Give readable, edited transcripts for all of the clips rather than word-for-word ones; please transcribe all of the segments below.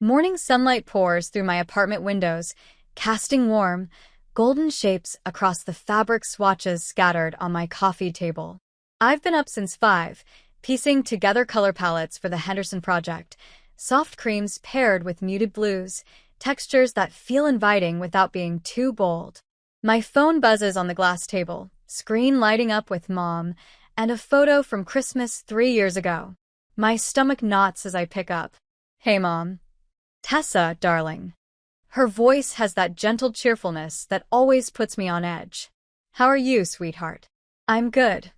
Morning sunlight pours through my apartment windows, casting warm, golden shapes across the fabric swatches scattered on my coffee table. I've been up since 5, piecing together color palettes for the Henderson project, soft creams paired with muted blues, textures that feel inviting without being too bold. My phone buzzes on the glass table, screen lighting up with Mom, and a photo from Christmas 3 years ago. My stomach knots as I pick up. "Hey, Mom." "Tessa, darling." Her voice has that gentle cheerfulness that always puts me on edge. "How are you, sweetheart?" "I'm good."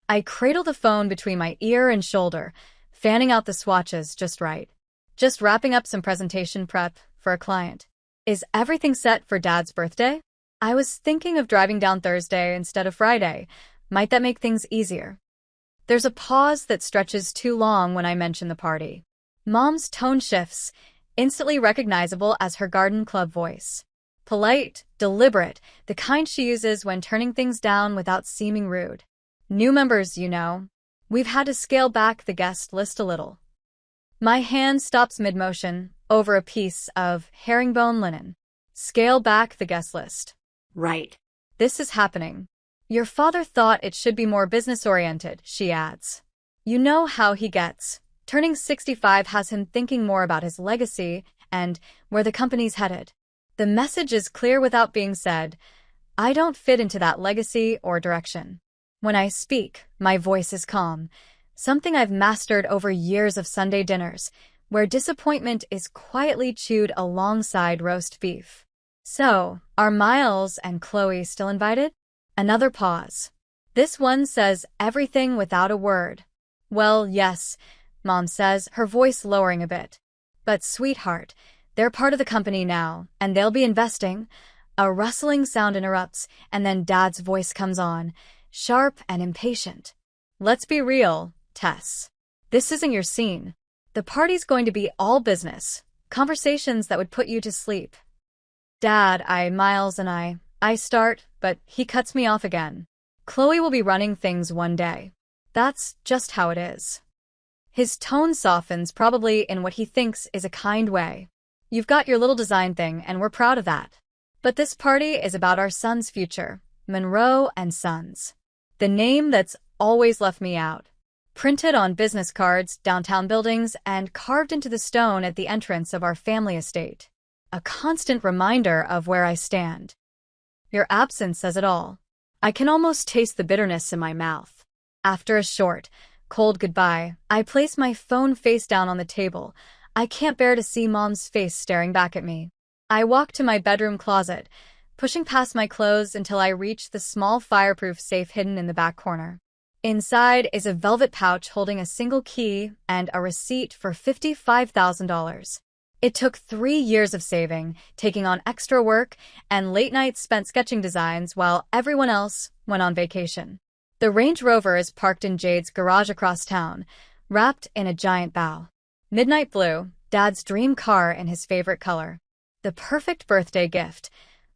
I cradle the phone between my ear and shoulder, fanning out the swatches just right. "Just wrapping up some presentation prep for a client." "Is everything set for Dad's birthday?" "I was thinking of driving down Thursday instead of Friday. Might that make things easier?" There's a pause that stretches too long when I mention the party. Mom's tone shifts, instantly recognizable as her garden club voice. Polite, deliberate, the kind she uses when turning things down without seeming rude. "New members, you know. We've had to scale back the guest list a little." My hand stops mid-motion over a piece of herringbone linen. "Scale back the guest list." "Right." "This is happening. Your father thought it should be more business-oriented," she adds. "You know how he gets. Turning 65 has him thinking more about his legacy and where the company's headed." The message is clear without being said. I don't fit into that legacy or direction. When I speak, my voice is calm, something I've mastered over years of Sunday dinners, where disappointment is quietly chewed alongside roast beef. "So, are Miles and Chloe still invited?" Another pause. This one says everything without a word. "Well, yes," Mom says, her voice lowering a bit. "But sweetheart, they're part of the company now, and they'll be investing." A rustling sound interrupts, and then Dad's voice comes on, sharp and impatient. "Let's be real, Tess. This isn't your scene. The party's going to be all business, conversations that would put you to sleep." "Dad, Miles and I start, but he cuts me off again. Chloe will be running things one day. That's just how it is." His tone softens, probably in what he thinks is a kind way. "You've got your little design thing, and we're proud of that. But this party is about our son's future, Monroe and Sons. The name that's always left me out. Printed on business cards, downtown buildings, and carved into the stone at the entrance of our family estate. A constant reminder of where I stand." Your absence says it all. I can almost taste the bitterness in my mouth. After a short, cold goodbye, I place my phone face down on the table. I can't bear to see Mom's face staring back at me. I walk to my bedroom closet, pushing past my clothes until I reach the small fireproof safe hidden in the back corner. Inside is a velvet pouch holding a single key and a receipt for $55,000. It took 3 years of saving, taking on extra work, and late nights spent sketching designs while everyone else went on vacation. The Range Rover is parked in Jade's garage across town, wrapped in a giant bow. Midnight blue, Dad's dream car in his favorite color. The perfect birthday gift.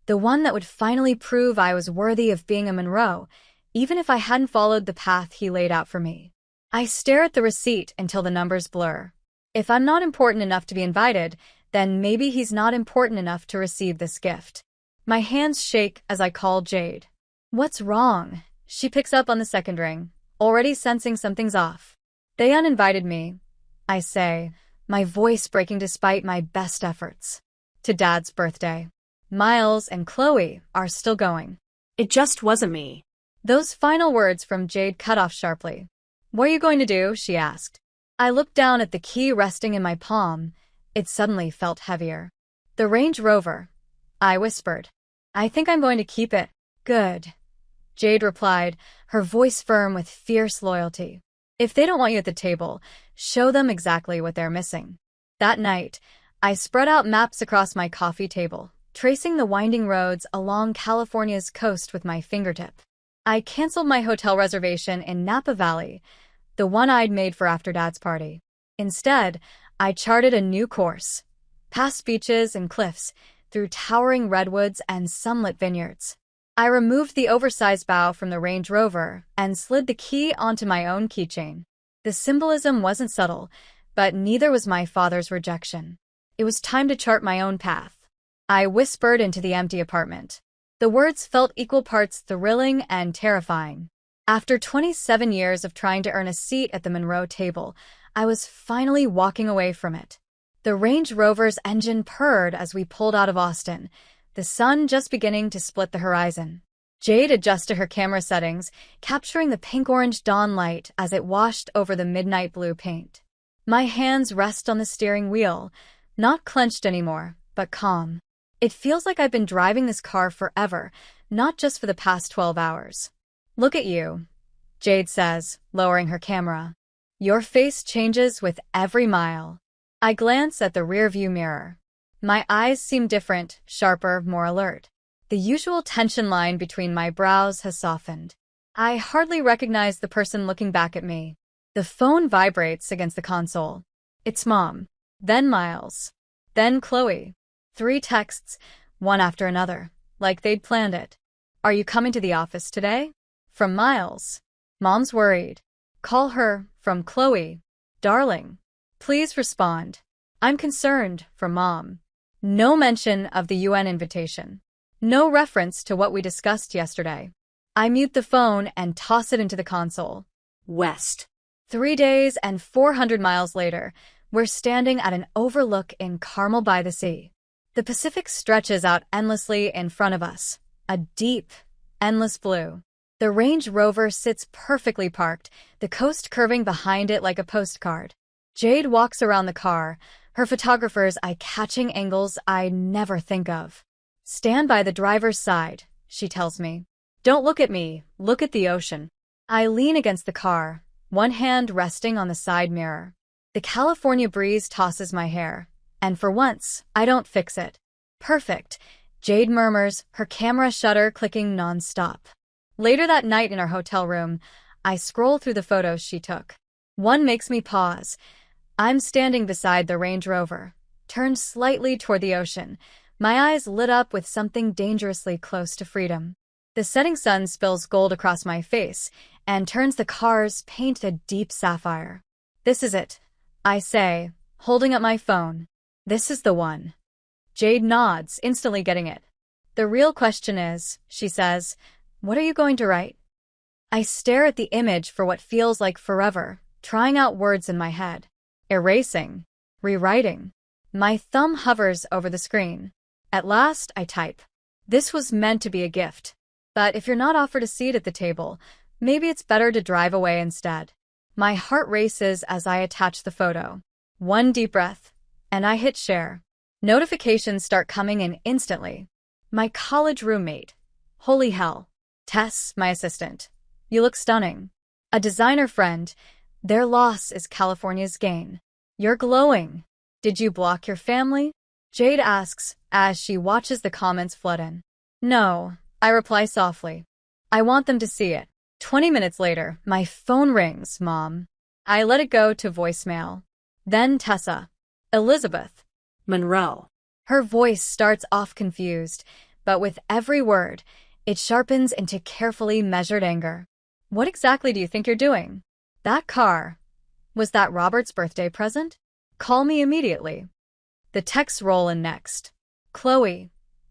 The one that would finally prove I was worthy of being a Monroe, even if I hadn't followed the path he laid out for me. I stare at the receipt until the numbers blur. If I'm not important enough to be invited, then maybe he's not important enough to receive this gift. My hands shake as I call Jade. "What's wrong?" She picks up on the second ring, already sensing something's off. "They uninvited me," I say, my voice breaking despite my best efforts. "To Dad's birthday. Miles and Chloe are still going." "It just wasn't me." Those final words from Jade cut off sharply. "What are you going to do?" she asked. I looked down at the key resting in my palm. It suddenly felt heavier. "The Range Rover," I whispered. "I think I'm going to keep it." "Good," Jade replied, her voice firm with fierce loyalty. "If they don't want you at the table, show them exactly what they're missing." That night, I spread out maps across my coffee table, tracing the winding roads along California's coast with my fingertip. I canceled my hotel reservation in Napa Valley, the one I'd made for after Dad's party. Instead, I charted a new course, past beaches and cliffs, through towering redwoods and sunlit vineyards. I removed the oversized bow from the Range Rover and slid the key onto my own keychain. The symbolism wasn't subtle, but neither was my father's rejection. It was time to chart my own path. I whispered into the empty apartment. The words felt equal parts thrilling and terrifying. After 27 years of trying to earn a seat at the Monroe table, I was finally walking away from it. The Range Rover's engine purred as we pulled out of Austin, the sun just beginning to split the horizon. Jade adjusted her camera settings, capturing the pink-orange dawn light as it washed over the midnight blue paint. My hands rest on the steering wheel, not clenched anymore, but calm. It feels like I've been driving this car forever, not just for the past 12 hours. Look at you, Jade says, lowering her camera. Your face changes with every mile. I glance at the rearview mirror. My eyes seem different, sharper, more alert. The usual tension line between my brows has softened. I hardly recognize the person looking back at me. The phone vibrates against the console. It's Mom, then Miles, then Chloe. 3 texts, one after another, like they'd planned it. Are you coming to the office today? From Miles. Mom's worried. Call her. From Chloe. Darling, please respond. I'm concerned. From Mom. No mention of the UN invitation. No reference to what we discussed yesterday. I mute the phone and toss it into the console. West. 3 days and 400 miles later, we're standing at an overlook in Carmel by the sea. The Pacific stretches out endlessly in front of us, a deep, endless blue. The Range Rover sits perfectly parked, the coast curving behind it like a postcard. Jade walks around the car, her photographer's eye-catching angles I never think of. Stand by the driver's side, she tells me. Don't look at me, look at the ocean. I lean against the car, one hand resting on the side mirror. The California breeze tosses my hair, and for once, I don't fix it. Perfect, Jade murmurs, her camera shutter clicking non-stop. Later that night in our hotel room, I scroll through the photos she took. One makes me pause. I'm standing beside the Range Rover, turned slightly toward the ocean, my eyes lit up with something dangerously close to freedom. The setting sun spills gold across my face and turns the car's paint a deep sapphire. This is it, I say, holding up my phone. This is the one. Jade nods, instantly getting it. The real question is, she says, what are you going to write? I stare at the image for what feels like forever, trying out words in my head. Erasing. Rewriting. My thumb hovers over the screen. At last, I type. This was meant to be a gift. But if you're not offered a seat at the table, maybe it's better to drive away instead. My heart races as I attach the photo. One deep breath, and I hit share. Notifications start coming in instantly. My college roommate. Holy hell. Tess, my assistant. You look stunning. A designer friend. Their loss is California's gain. You're glowing. Did you block your family? Jade asks as she watches the comments flood in. No, I reply softly. I want them to see it. 20 minutes later, my phone rings, Mom. I let it go to voicemail. Then Tessa. Elizabeth. Monroe. Her voice starts off confused, but with every word, it sharpens into carefully measured anger. What exactly do you think you're doing? That car. Was that Robert's birthday present? Call me immediately. The texts roll in next. Chloe.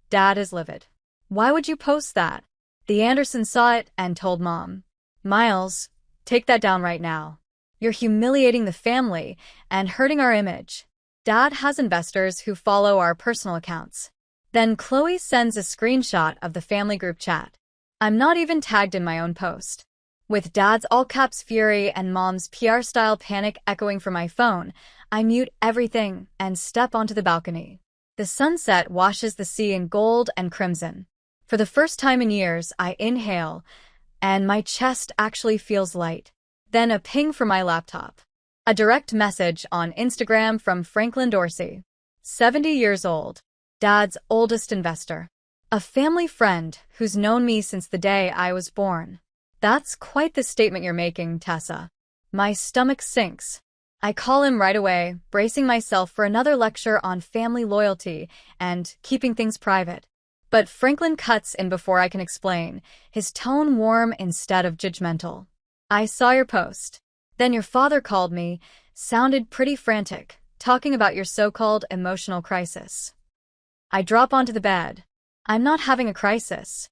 Dad is livid. Why would you post that? The Andersons saw it and told Mom. Miles, take that down right now. You're humiliating the family and hurting our image. Dad has investors who follow our personal accounts. Then Chloe sends a screenshot of the family group chat. I'm not even tagged in my own post. With Dad's all-caps fury and Mom's PR-style panic echoing from my phone, I mute everything and step onto the balcony. The sunset washes the sea in gold and crimson. For the first time in years, I inhale, and my chest actually feels light. Then a ping from my laptop. A direct message on Instagram from Franklin Dorsey. 70 years old. Dad's oldest investor. A family friend who's known me since the day I was born. That's quite the statement you're making, Tessa. My stomach sinks. I call him right away, bracing myself for another lecture on family loyalty and keeping things private. But Franklin cuts in before I can explain, his tone warm instead of judgmental. I saw your post. Then your father called me, sounded pretty frantic. talking about your so-called emotional crisis. I drop onto the bed. I'm not having a crisis.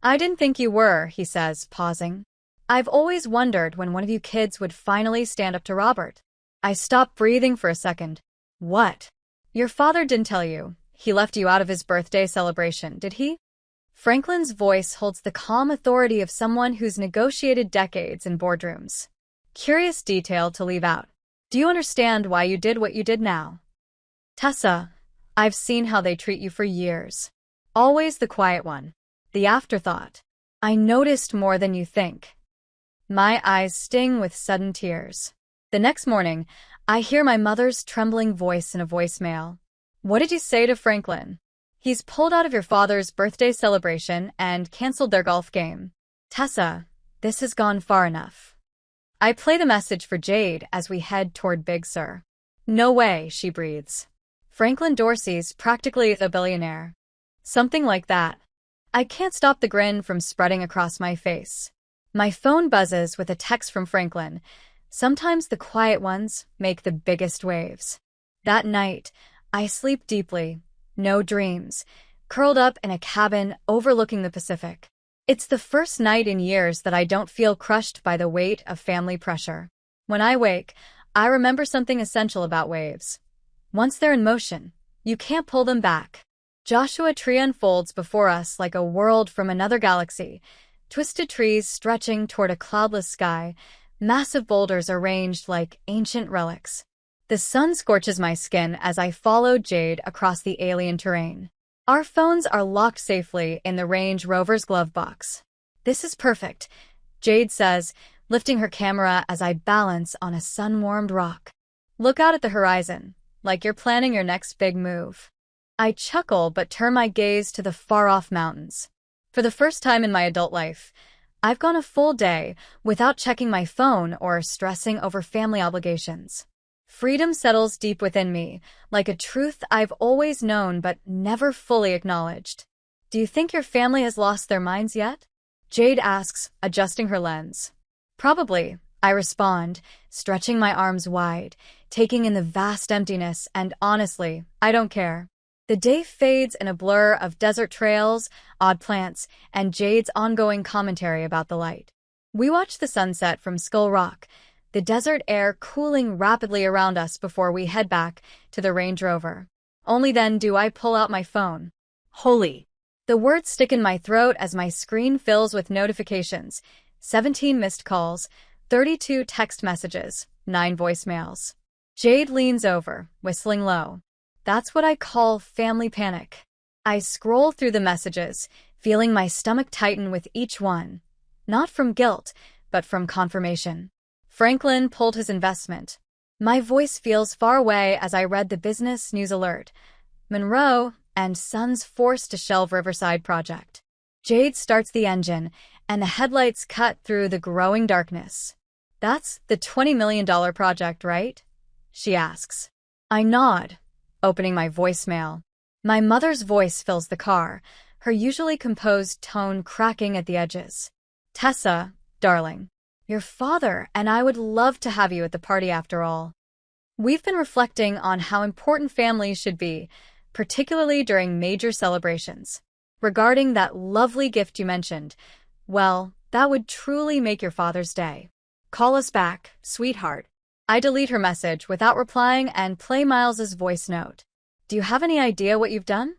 I didn't think you were, he says, pausing. I've always wondered when one of you kids would finally stand up to Robert. I stop breathing for a second. What? Your father didn't tell you. He left you out of his birthday celebration, did he? Franklin's voice holds the calm authority of someone who's negotiated decades in boardrooms. Curious detail to leave out. Do you understand why you did what you did now? Tessa, I've seen how they treat you for years. Always the quiet one. The afterthought. I noticed more than you think. My eyes sting with sudden tears. The next morning, I hear my mother's trembling voice in a voicemail. What did you say to Franklin? He's pulled out of your father's birthday celebration and canceled their golf game. Tessa, this has gone far enough. I play the message for Jade as we head toward Big Sur. No way, she breathes. Franklin Dorsey's practically a billionaire. Something like that. I can't stop the grin from spreading across my face. My phone buzzes with a text from Franklin. Sometimes the quiet ones make the biggest waves. That night, I sleep deeply. No dreams, curled up in a cabin overlooking the Pacific. It's the first night in years that I don't feel crushed by the weight of family pressure. When I wake, I remember something essential about waves. Once they're in motion, you can't pull them back. Joshua Tree unfolds before us like a world from another galaxy, twisted trees stretching toward a cloudless sky, massive boulders arranged like ancient relics. The sun scorches my skin as I follow Jade across the alien terrain. Our phones are locked safely in the Range Rover's glove box. This is perfect, Jade says, lifting her camera as I balance on a sun-warmed rock. Look out at the horizon, like you're planning your next big move. I chuckle but turn my gaze to the far-off mountains. For the first time in my adult life, I've gone a full day without checking my phone or stressing over family obligations. Freedom settles deep within me, like a truth I've always known but never fully acknowledged. Do you think your family has lost their minds yet? Jade asks, adjusting her lens. Probably, I respond, stretching my arms wide, taking in the vast emptiness, and honestly, I don't care. The day fades in a blur of desert trails, odd plants, and Jade's ongoing commentary about the light. We watch the sunset from Skull Rock, the desert air cooling rapidly around us before we head back to the Range Rover. Only then do I pull out my phone. Holy! The words stick in my throat as my screen fills with notifications. 17 missed calls, 32 text messages, 9 voicemails. Jade leans over, whistling low. That's what I call family panic. I scroll through the messages, feeling my stomach tighten with each one. Not from guilt, but from confirmation. Franklin pulled his investment. My voice feels far away as I read the business news alert. Monroe and Sons forced to shelve Riverside project. Jade starts the engine, and the headlights cut through the growing darkness. That's the $20 million project, right? She asks. I nod, opening my voicemail. My mother's voice fills the car, her usually composed tone cracking at the edges. Tessa, darling. Your father and I would love to have you at the party after all. We've been reflecting on how important families should be, particularly during major celebrations. Regarding that lovely gift you mentioned, well, that would truly make your father's day. Call us back, sweetheart. I delete her message without replying and play Miles's voice note. Do you have any idea what you've done?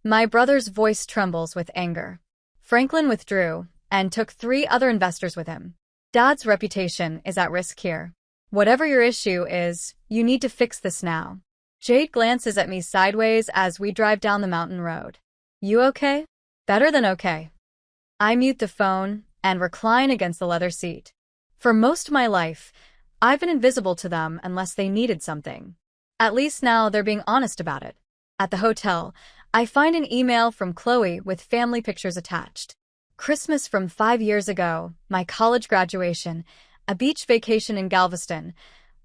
My brother's voice trembles with anger. Franklin withdrew and took 3 other investors with him. Dad's reputation is at risk here. Whatever your issue is, you need to fix this now. Jade glances at me sideways as we drive down the mountain road. You okay? Better than okay. I mute the phone and recline against the leather seat. For most of my life, I've been invisible to them unless they needed something. At least now they're being honest about it. At the hotel, I find an email from Chloe with family pictures attached. Christmas from 5 years ago, my college graduation, a beach vacation in Galveston,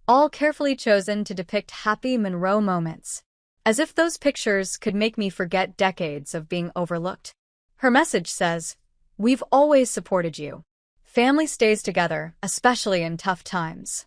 all carefully chosen to depict happy Monroe moments. As if those pictures could make me forget decades of being overlooked. Her message says, "We've always supported you. Family stays together, especially in tough times.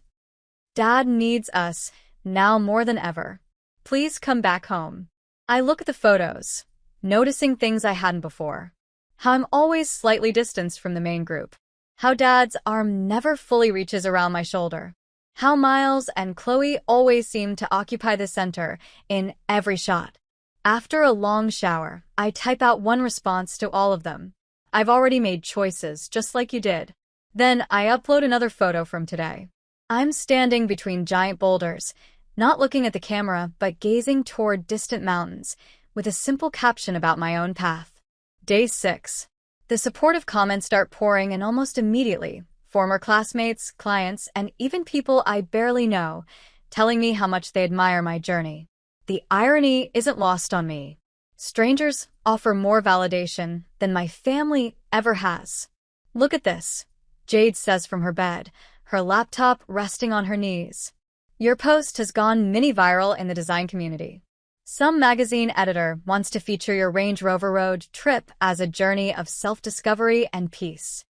Dad needs us now more than ever. Please come back home. I look at the photos, noticing things I hadn't before. How I'm always slightly distanced from the main group. How Dad's arm never fully reaches around my shoulder. How Miles and Chloe always seem to occupy the center in every shot. After a long shower, I type out one response to all of them. I've already made choices, just like you did. Then I upload another photo from today. I'm standing between giant boulders, not looking at the camera, but gazing toward distant mountains, with a simple caption about my own path. Day 6. The supportive comments start pouring in almost immediately. Former classmates, clients, and even people I barely know, telling me how much they admire my journey. The irony isn't lost on me. Strangers offer more validation than my family ever has. Look at this, Jade says from her bed, her laptop resting on her knees. Your post has gone mini-viral in the design community. Some magazine editor wants to feature your Range Rover road trip as a journey of self-discovery and peace.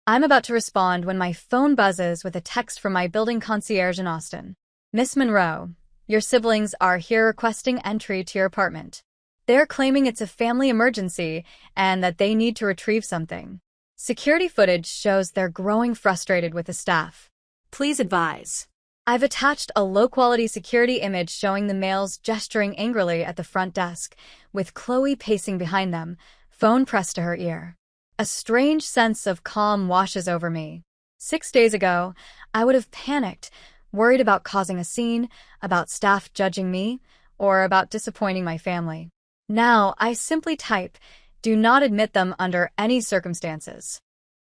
I'm about to respond when my phone buzzes with a text from my building concierge in Austin. Miss Monroe, your siblings are here requesting entry to your apartment. They're claiming it's a family emergency and that they need to retrieve something. Security footage shows they're growing frustrated with the staff. Please advise. I've attached a low-quality security image showing the males gesturing angrily at the front desk, with Chloe pacing behind them, phone pressed to her ear. A strange sense of calm washes over me. 6 days ago, I would have panicked, worried about causing a scene, about staff judging me, or about disappointing my family. Now, I simply type, "Do not admit them under any circumstances.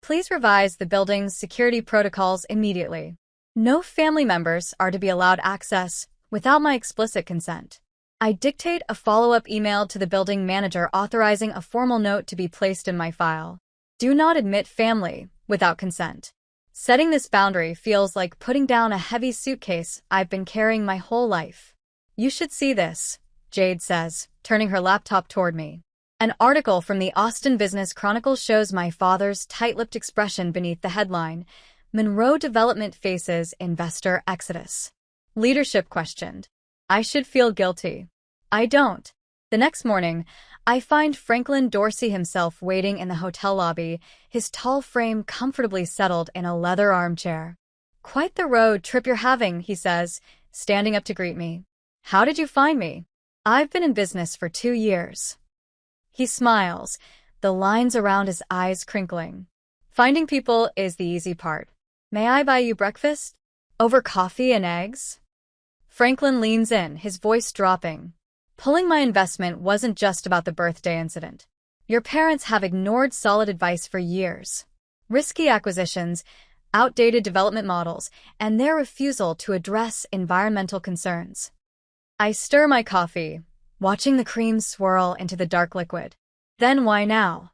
Please revise the building's security protocols immediately. No family members are to be allowed access without my explicit consent." I dictate a follow-up email to the building manager authorizing a formal note to be placed in my file. Do not admit family without consent. Setting this boundary feels like putting down a heavy suitcase I've been carrying my whole life. You should see this, Jade says, turning her laptop toward me. An article from the Austin Business Chronicle shows my father's tight-lipped expression beneath the headline, "Monroe Development Faces Investor Exodus." Leadership questioned. I should feel guilty. I don't. The next morning, I find Franklin Dorsey himself waiting in the hotel lobby, his tall frame comfortably settled in a leather armchair. "Quite the road trip you're having," he says, standing up to greet me. "How did you find me?" "I've been in business for 2 years. He smiles, the lines around his eyes crinkling. "Finding people is the easy part. May I buy you breakfast? Over coffee and eggs?" Franklin leans in, his voice dropping. "Pulling my investment wasn't just about the birthday incident. Your parents have ignored solid advice for years. Risky acquisitions, outdated development models, and their refusal to address environmental concerns." I stir my coffee, watching the cream swirl into the dark liquid. "Then why now?"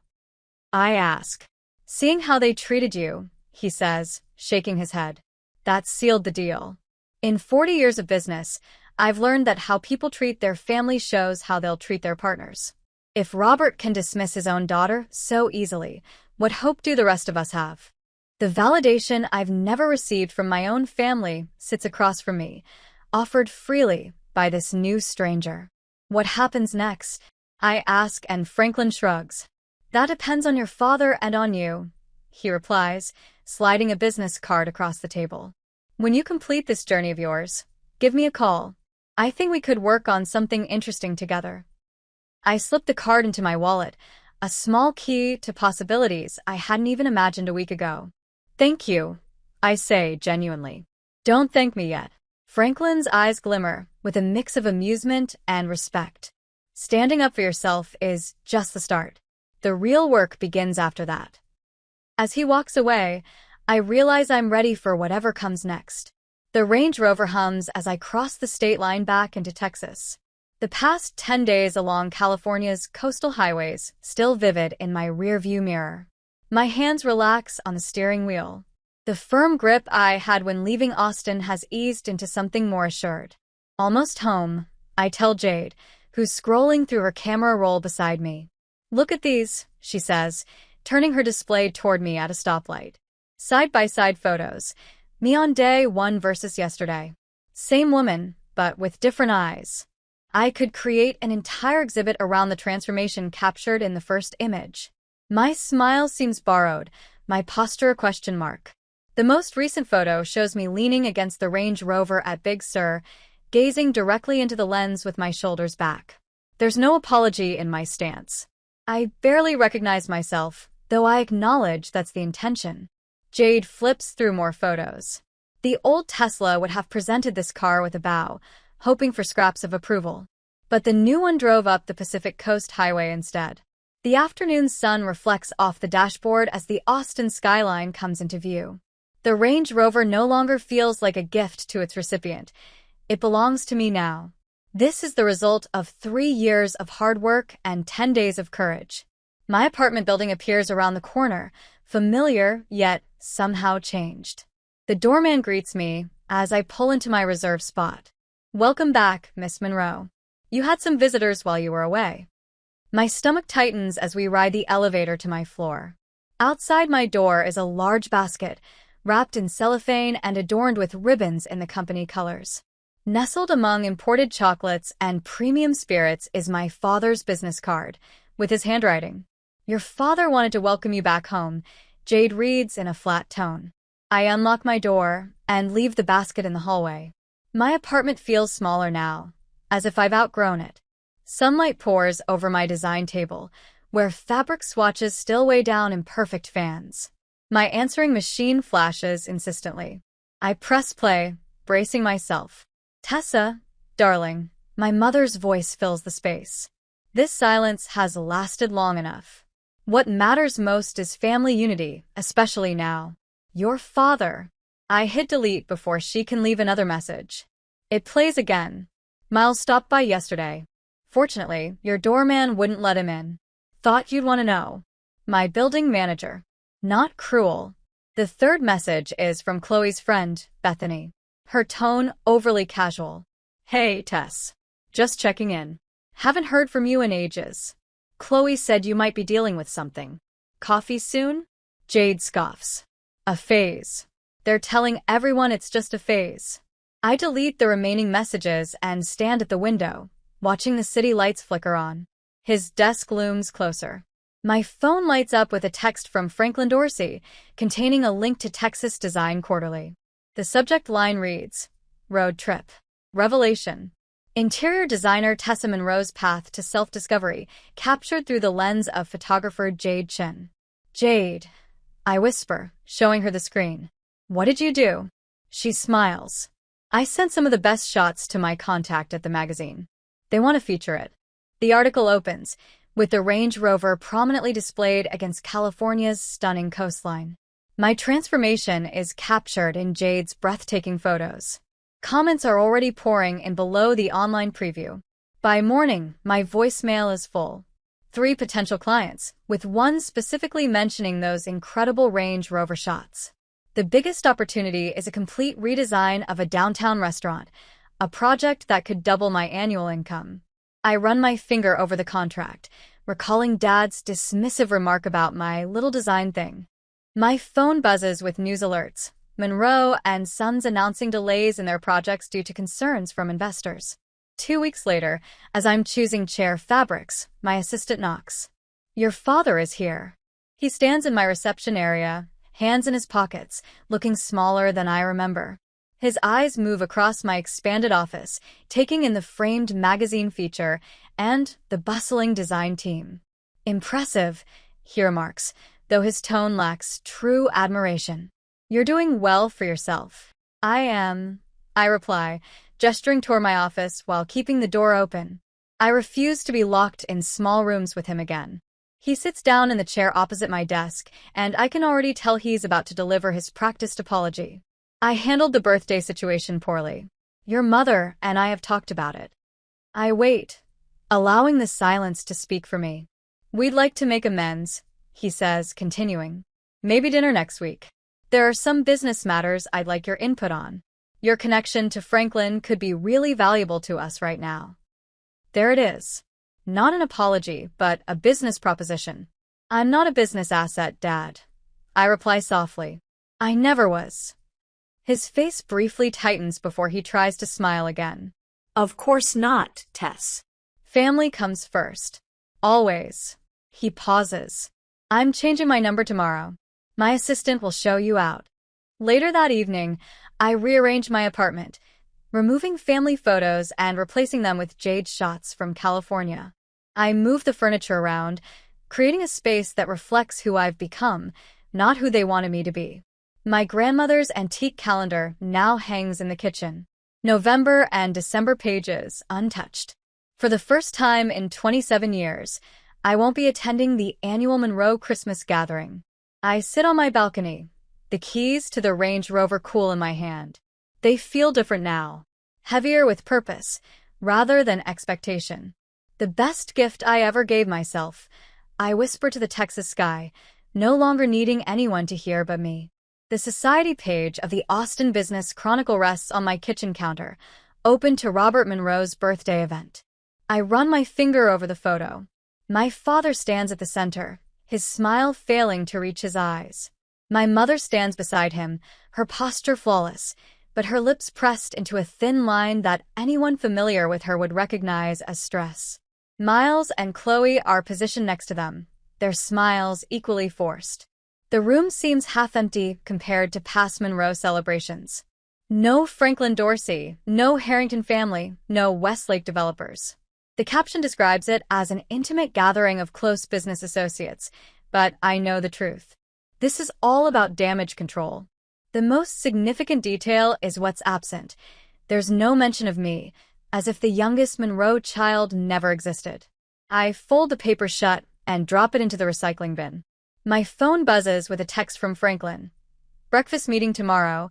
I ask. "Seeing how they treated you," he says, shaking his head. "That sealed the deal. In 40 years of business, I've learned that how people treat their family shows how they'll treat their partners. If Robert can dismiss his own daughter so easily, what hope do the rest of us have?" The validation I've never received from my own family sits across from me, offered freely by this new stranger. "What happens next?" I ask, and Franklin shrugs. "That depends on your father and on you," he replies, sliding a business card across the table. "When you complete this journey of yours, give me a call. I think we could work on something interesting together." I slip the card into my wallet, a small key to possibilities I hadn't even imagined a week ago. "Thank you," I say genuinely. "Don't thank me yet." Franklin's eyes glimmer with a mix of amusement and respect. Standing up for yourself is just the start. The real work begins after that. As he walks away, I realize I'm ready for whatever comes next. The Range Rover hums as I cross the state line back into Texas. The past 10 days along California's coastal highways still vivid in my rearview mirror. My hands relax on the steering wheel. The firm grip I had when leaving Austin has eased into something more assured. Almost home, I tell Jade, who's scrolling through her camera roll beside me. "Look at these," she says, turning her display toward me at a stoplight. Side-by-side photos, me on day 1 versus yesterday. Same woman, but with different eyes. I could create an entire exhibit around the transformation captured in the first image. My smile seems borrowed, my posture a question mark. The most recent photo shows me leaning against the Range Rover at Big Sur, gazing directly into the lens with my shoulders back. There's no apology in my stance. I barely recognize myself, though I acknowledge that's the intention. Jade flips through more photos. The old Tesla would have presented this car with a bow, hoping for scraps of approval. But the new one drove up the Pacific Coast Highway instead. The afternoon sun reflects off the dashboard as the Austin skyline comes into view. The Range Rover no longer feels like a gift to its recipient. It belongs to me now. This is the result of 3 years of hard work and 10 days of courage. My apartment building appears around the corner, familiar yet somehow changed. The doorman greets me as I pull into my reserved spot. "Welcome back, Miss Monroe. You had some visitors while you were away." My stomach tightens as we ride the elevator to my floor. Outside my door is a large basket, wrapped in cellophane and adorned with ribbons in the company colors. Nestled among imported chocolates and premium spirits is my father's business card, with his handwriting. "Your father wanted to welcome you back home," Jade reads in a flat tone. I unlock my door and leave the basket in the hallway. My apartment feels smaller now, as if I've outgrown it. Sunlight pours over my design table, where fabric swatches still weigh down in perfect fans. My answering machine flashes insistently. I press play, bracing myself. "Tessa, darling," my mother's voice fills the space. This silence has lasted long enough. What matters most is family unity, especially now. "Your father." I hit delete before she can leave another message. It plays again. "Miles stopped by yesterday. Fortunately, your doorman wouldn't let him in. Thought you'd want to know." My building manager. Not cruel. The third message is from Chloe's friend, Bethany. Her tone overly casual. "Hey, Tess. Just checking in. Haven't heard from you in ages. Chloe said you might be dealing with something. Coffee soon?" Jade scoffs. "A phase. They're telling everyone it's just a phase." I delete the remaining messages and stand at the window, watching the city lights flicker on. His desk looms closer. My phone lights up with a text from Franklin Dorsey, containing a link to Texas Design Quarterly. The subject line reads, "Road Trip. Revelation. Interior designer Tessa Monroe's path to self-discovery, captured through the lens of photographer Jade Chin." "Jade," I whisper, showing her the screen. "What did you do?" She smiles. "I sent some of the best shots to my contact at the magazine. They want to feature it." The article opens, with the Range Rover prominently displayed against California's stunning coastline. My transformation is captured in Jade's breathtaking photos. Comments are already pouring in below the online preview. By morning, my voicemail is full. 3 potential clients, with one specifically mentioning those incredible Range Rover shots. The biggest opportunity is a complete redesign of a downtown restaurant, a project that could double my annual income. I run my finger over the contract, recalling Dad's dismissive remark about my little design thing. My phone buzzes with news alerts. Monroe and Sons announcing delays in their projects due to concerns from investors. 2 weeks later, as I'm choosing chair fabrics, my assistant knocks. "Your father is here." He stands in my reception area, hands in his pockets, looking smaller than I remember. His eyes move across my expanded office, taking in the framed magazine feature and the bustling design team. "Impressive," he remarks, though his tone lacks true admiration. "You're doing well for yourself." "I am," I reply, gesturing toward my office while keeping the door open. I refuse to be locked in small rooms with him again. He sits down in the chair opposite my desk, and I can already tell he's about to deliver his practiced apology. "I handled the birthday situation poorly. Your mother and I have talked about it." I wait, allowing the silence to speak for me. "We'd like to make amends," he says, continuing. "Maybe dinner next week. There are some business matters I'd like your input on. Your connection to Franklin could be really valuable to us right now." There it is. Not an apology, but a business proposition. "I'm not a business asset, Dad," I reply softly. "I never was." His face briefly tightens before he tries to smile again. Of course not, Tess. Family comes first. Always. He pauses. I'm changing my number tomorrow. My assistant will show you out. Later that evening, I rearrange my apartment, removing family photos and replacing them with jade shots from California. I move the furniture around, creating a space that reflects who I've become, not who they wanted me to be. My grandmother's antique calendar now hangs in the kitchen. November and December pages untouched. For the first time in 27 years, I won't be attending the annual Monroe Christmas gathering. I sit on my balcony, the keys to the Range Rover cool in my hand. They feel different now, heavier with purpose, rather than expectation. The best gift I ever gave myself, I whisper to the Texas sky, no longer needing anyone to hear but me. The society page of the Austin Business Chronicle rests on my kitchen counter, open to Robert Monroe's birthday event. I run my finger over the photo. My father stands at the center, his smile failing to reach his eyes. My mother stands beside him, her posture flawless, but her lips pressed into a thin line that anyone familiar with her would recognize as stress. Miles and Chloe are positioned next to them, their smiles equally forced. The room seems half-empty compared to past Monroe celebrations. No Franklin Dorsey, no Harrington family, no Westlake developers. The caption describes it as an intimate gathering of close business associates, but I know the truth. This is all about damage control. The most significant detail is what's absent. There's no mention of me, as if the youngest Monroe child never existed. I fold the paper shut and drop it into the recycling bin. My phone buzzes with a text from Franklin. Breakfast meeting tomorrow,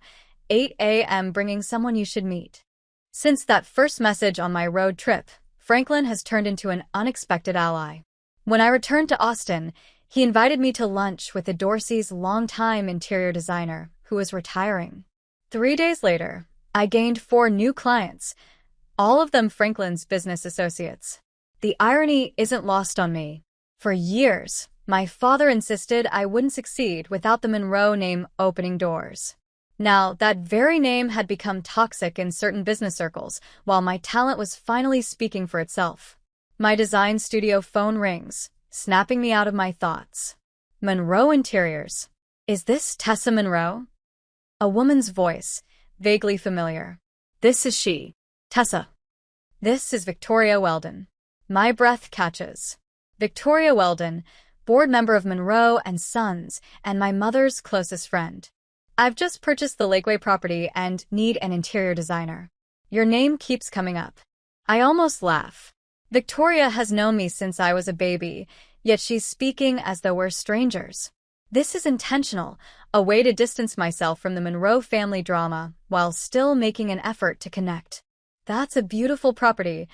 8 a.m. bringing someone you should meet. Since that first message on my road trip, Franklin has turned into an unexpected ally. When I returned to Austin, he invited me to lunch with the Dorsey's longtime interior designer, who was retiring. 3 days later, I gained 4 new clients, all of them Franklin's business associates. The irony isn't lost on me. For years, my father insisted I wouldn't succeed without the Monroe name opening doors. Now, that very name had become toxic in certain business circles, while my talent was finally speaking for itself. My design studio phone rings, snapping me out of my thoughts. Monroe Interiors. Is this Tessa Monroe? A woman's voice, vaguely familiar. This is she. Tessa. This is Victoria Weldon. My breath catches. Victoria Weldon, board member of Monroe and Sons, and my mother's closest friend. I've just purchased the Lakeway property and need an interior designer. Your name keeps coming up. I almost laugh. Victoria has known me since I was a baby, yet she's speaking as though we're strangers. This is intentional, a way to distance myself from the Monroe family drama while still making an effort to connect. That's a beautiful property,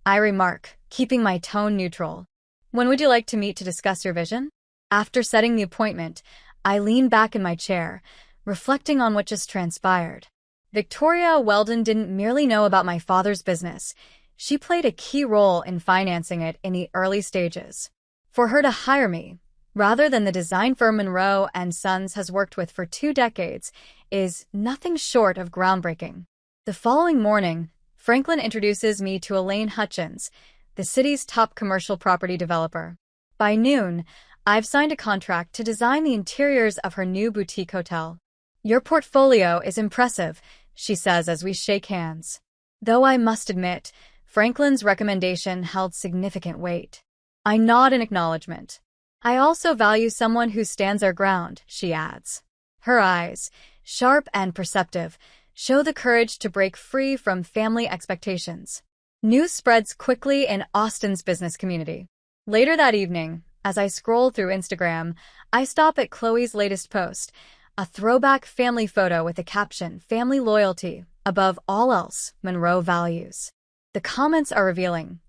I remark, keeping my tone neutral. When would you like to meet to discuss your vision? After setting the appointment, I lean back in my chair, reflecting on what just transpired. Victoria Weldon didn't merely know about my father's business. She played a key role in financing it in the early stages. For her to hire me, rather than the design firm Monroe and Sons has worked with for 2 decades, is nothing short of groundbreaking. The following morning, Franklin introduces me to Elaine Hutchins, the city's top commercial property developer. By noon, I've signed a contract to design the interiors of her new boutique hotel. Your portfolio is impressive, she says as we shake hands. Though I must admit, Franklin's recommendation held significant weight. I nod in acknowledgement. I also value someone who stands their ground, she adds. Her eyes, sharp and perceptive, show the courage to break free from family expectations. News spreads quickly in Austin's business community. Later that evening, as I scroll through Instagram, I stop at Chloe's latest post, a throwback family photo with the caption, "Family loyalty, above all else, Monroe values." The comments are revealing.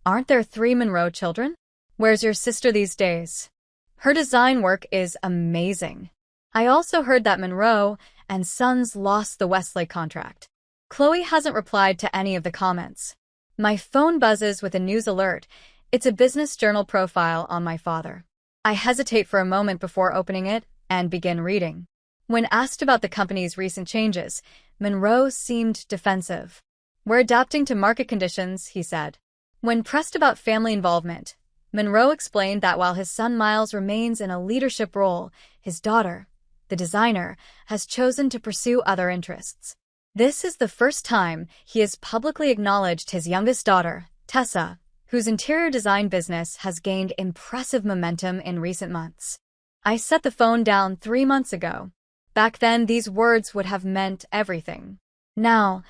Aren't there 3 Monroe children? Where's your sister these days? Her design work is amazing. I also heard that Monroe and Sons lost the Westlake contract. Chloe hasn't replied to any of the comments. My phone buzzes with a news alert. It's a business journal profile on my father. I hesitate for a moment before opening it and begin reading. When asked about the company's recent changes, Monroe seemed defensive. We're adapting to market conditions, he said. When pressed about family involvement, Monroe explained that while his son Miles remains in a leadership role, his daughter, the designer, has chosen to pursue other interests. This is the first time he has publicly acknowledged his youngest daughter, Tessa, whose interior design business has gained impressive momentum in recent months. I set the phone down 3 months ago. Back then, these words would have meant everything. Now,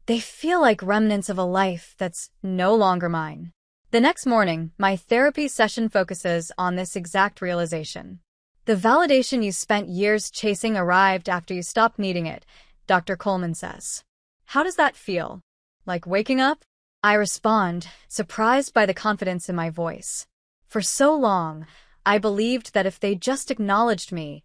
they feel like remnants of a life that's no longer mine. The next morning, my therapy session focuses on this exact realization. The validation you spent years chasing arrived after you stopped needing it, Dr. Coleman says. How does that feel? Like waking up? I respond, surprised by the confidence in my voice. For so long, I believed that if they just acknowledged me,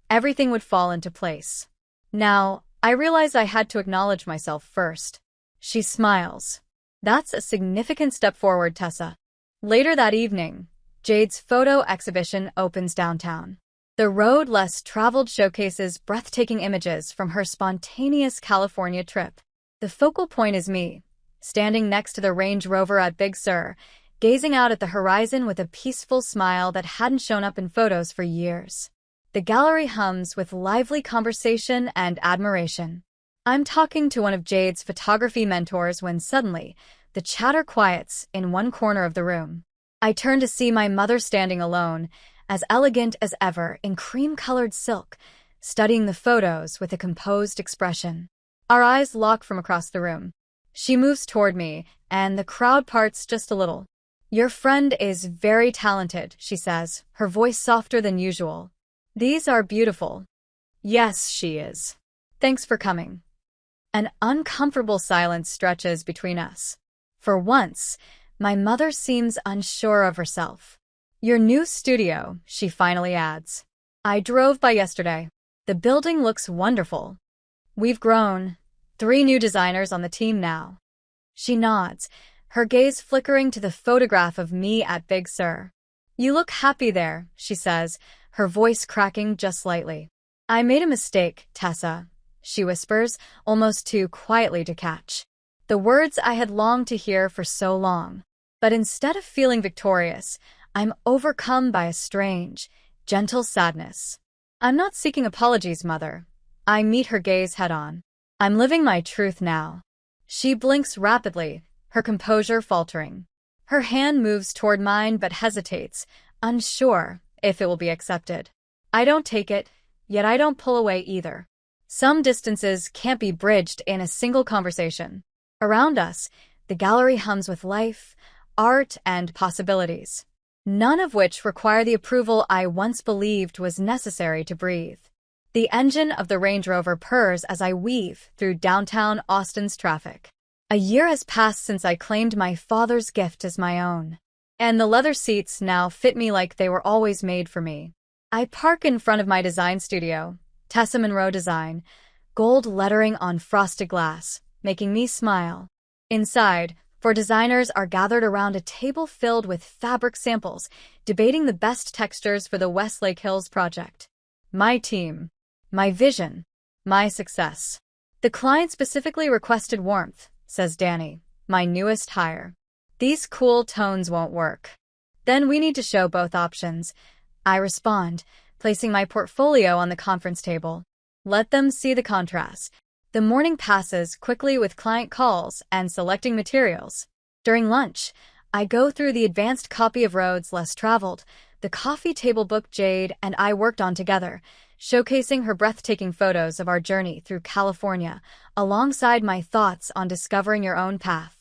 everything would fall into place. Now, I realize I had to acknowledge myself first. She smiles. That's a significant step forward, Tessa. Later that evening, Jade's photo exhibition opens downtown. The road less traveled showcases breathtaking images from her spontaneous California trip. The focal point is me, standing next to the Range Rover at Big Sur, gazing out at the horizon with a peaceful smile that hadn't shown up in photos for years. The gallery hums with lively conversation and admiration. I'm talking to one of Jade's photography mentors when suddenly, the chatter quiets in one corner of the room. I turn to see my mother standing alone, as elegant as ever in cream-colored silk, studying the photos with a composed expression. Our eyes lock from across the room. She moves toward me, and the crowd parts just a little. Your friend is very talented, she says, her voice softer than usual. These are beautiful. Yes, she is. Thanks for coming. An uncomfortable silence stretches between us. For once, my mother seems unsure of herself. Your new studio, she finally adds. I drove by yesterday. The building looks wonderful. We've grown. 3 new designers on the team now. She nods, her gaze flickering to the photograph of me at Big Sur. You look happy there, she says, her voice cracking just slightly. I made a mistake, Tessa, she whispers, almost too quietly to catch. The words I had longed to hear for so long. But instead of feeling victorious, I'm overcome by a strange, gentle sadness. I'm not seeking apologies, Mother. I meet her gaze head-on. I'm living my truth now. She blinks rapidly, her composure faltering. Her hand moves toward mine but hesitates, unsure if it will be accepted. I don't take it, yet I don't pull away either. Some distances can't be bridged in a single conversation. Around us, the gallery hums with life, art, and possibilities, none of which require the approval I once believed was necessary to breathe. The engine of the Range Rover purrs as I weave through downtown Austin's traffic. A year has passed since I claimed my father's gift as my own, and the leather seats now fit me like they were always made for me. I park in front of my design studio, Tessa Monroe Design, gold lettering on frosted glass, making me smile. Inside, 4 designers are gathered around a table filled with fabric samples, debating the best textures for the Westlake Hills project. My team. My vision. My success. The client specifically requested warmth, says Danny, my newest hire. These cool tones won't work. Then we need to show both options. I respond, placing my portfolio on the conference table. Let them see the contrast. The morning passes quickly with client calls and selecting materials. During lunch, I go through the advanced copy of Roads Less Traveled, the coffee table book Jade and I worked on together, showcasing her breathtaking photos of our journey through California, alongside my thoughts on discovering your own path.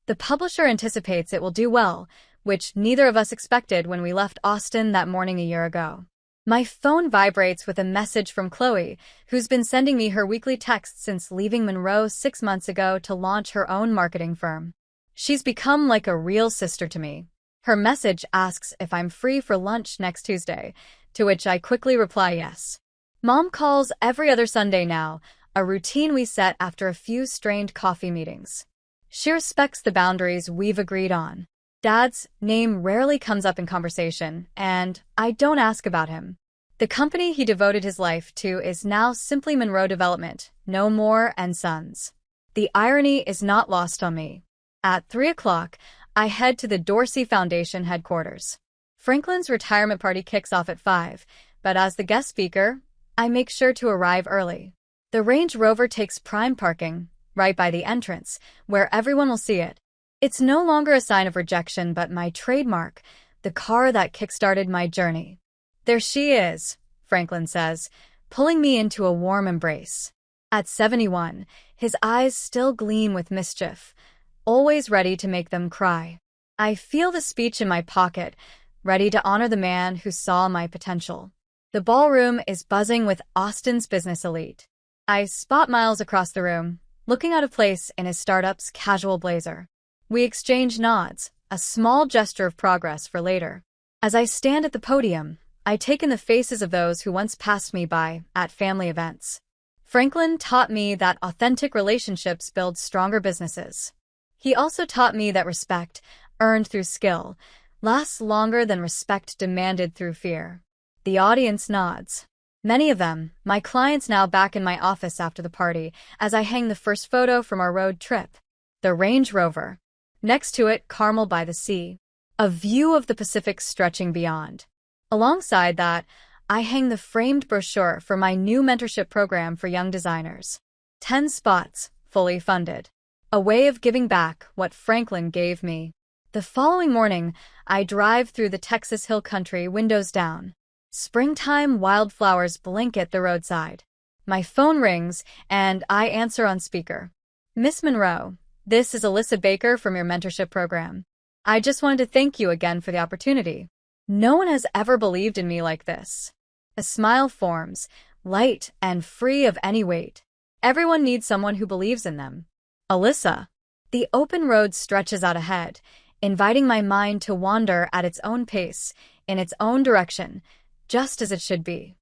The publisher anticipates it will do well, which neither of us expected when we left Austin that morning a year ago. My phone vibrates with a message from Chloe, who's been sending me her weekly texts since leaving Monroe 6 months ago to launch her own marketing firm. She's become like a real sister to me. Her message asks if I'm free for lunch next Tuesday, to which I quickly reply yes. Mom calls every other Sunday now, a routine we set after a few strained coffee meetings. She respects the boundaries we've agreed on. Dad's name rarely comes up in conversation, and I don't ask about him. The company he devoted his life to is now simply Monroe Development, no more, and Sons. The irony is not lost on me. At 3 o'clock, I head to the Dorsey Foundation headquarters. Franklin's retirement party kicks off at 5, but as the guest speaker, I make sure to arrive early. The Range Rover takes prime parking, right by the entrance, where everyone will see it. It's no longer a sign of rejection but my trademark, the car that kickstarted my journey. There she is, Franklin says, pulling me into a warm embrace. At 71, his eyes still gleam with mischief, always ready to make them cry. I feel the speech in my pocket, ready to honor the man who saw my potential. The ballroom is buzzing with Austin's business elite. I spot Miles across the room, looking out of place in his startup's casual blazer. We exchange nods, a small gesture of progress for later. As I stand at the podium, I take in the faces of those who once passed me by at family events. Franklin taught me that authentic relationships build stronger businesses. He also taught me that respect, earned through skill, lasts longer than respect demanded through fear. The audience nods. Many of them, my clients now back in my office after the party, as I hang the first photo from our road trip. The Range Rover. Next to it, Carmel by the sea. A view of the Pacific stretching beyond. Alongside that, I hang the framed brochure for my new mentorship program for young designers. 10 spots, fully funded. A way of giving back what Franklin gave me. The following morning, I drive through the Texas Hill Country, windows down. Springtime wildflowers blink at the roadside. My phone rings, and I answer on speaker. Miss Monroe, this is Alyssa Baker from your mentorship program. I just wanted to thank you again for the opportunity. No one has ever believed in me like this. A smile forms, light and free of any weight. Everyone needs someone who believes in them. Alyssa. The open road stretches out ahead, inviting my mind to wander at its own pace, in its own direction, just as it should be.